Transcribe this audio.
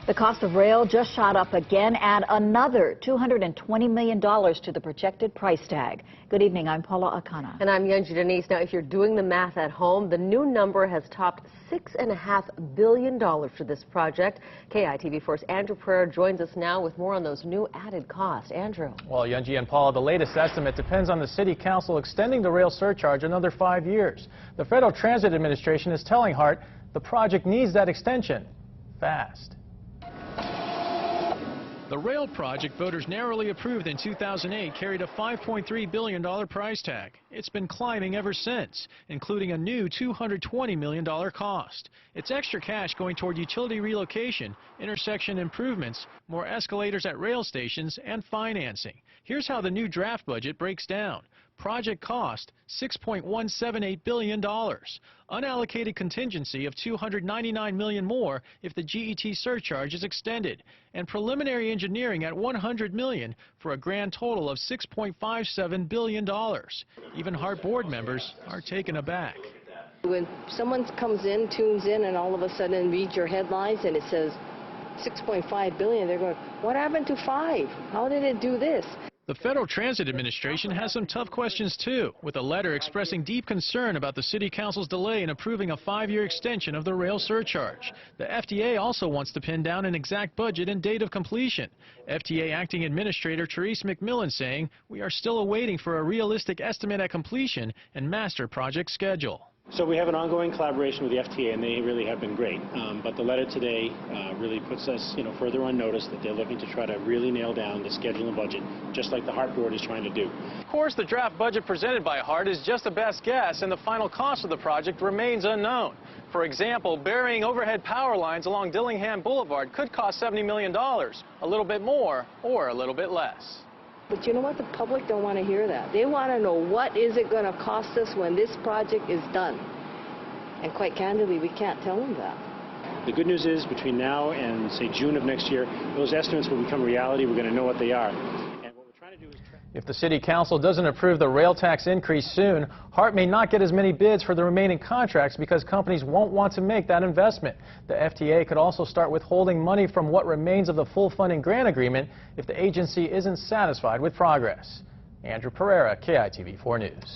The cost of rail just shot up again. Add another $220 million to the projected price tag. Good evening, I'm Paula Akana. And I'm Yunji Denise. Now, if you're doing the math at home, the new number has topped $6.5 billion for this project. KITV4's Andrew Pereira joins us now with more on those new added costs. Andrew. Well, Yunji and Paula, the latest estimate depends on the City Council extending the rail surcharge another 5 years. The Federal Transit Administration is telling Hart the project needs that extension fast. The rail project voters narrowly approved in 2008 carried a $5.3 billion price tag. It's been climbing ever since, including a new $220 million cost. It's extra cash going toward utility relocation, intersection improvements, more escalators at rail stations, and financing. Here's how the new draft budget breaks down. Project cost, $6.178 billion. Unallocated contingency of $299 million more if the GET surcharge is extended. And preliminary engineering at $100 million for a grand total of $6.57 billion. Even Hart board members are taken aback. When someone comes in, tunes in, and all of a sudden reads your headlines and it says $6.5 billion, they're going, what happened to 5? How did it do this? The Federal Transit Administration has some tough questions, too, with a letter expressing deep concern about the City Council's delay in approving a 5-year extension of the rail surcharge. The FTA also wants to pin down an exact budget and date of completion. FTA Acting Administrator Therese McMillan saying, we are still awaiting for a realistic estimate at completion and master project schedule. So we have an ongoing collaboration with the FTA, and they really have been great. But the letter today really puts us, further on notice that they're looking to try to really nail down the schedule and budget, just like the Hart board is trying to do. Of course, the draft budget presented by Hart is just a best guess, and the final cost of the project remains unknown. For example, burying overhead power lines along Dillingham Boulevard could cost $70 million, a little bit more or a little bit less. But you know what? The public don't want to hear that. They want to know what is it going to cost us when this project is done. And quite candidly, we can't tell them that. The good news is between now and, say, June of next year, those estimates will become reality. We're going to know what they are. And what we're trying to do is... If the City Council doesn't approve the rail tax increase soon, Hart may not get as many bids for the remaining contracts because companies won't want to make that investment. The FTA could also start withholding money from what remains of the full funding grant agreement if the agency isn't satisfied with progress. Andrew Pereira, KITV4 News.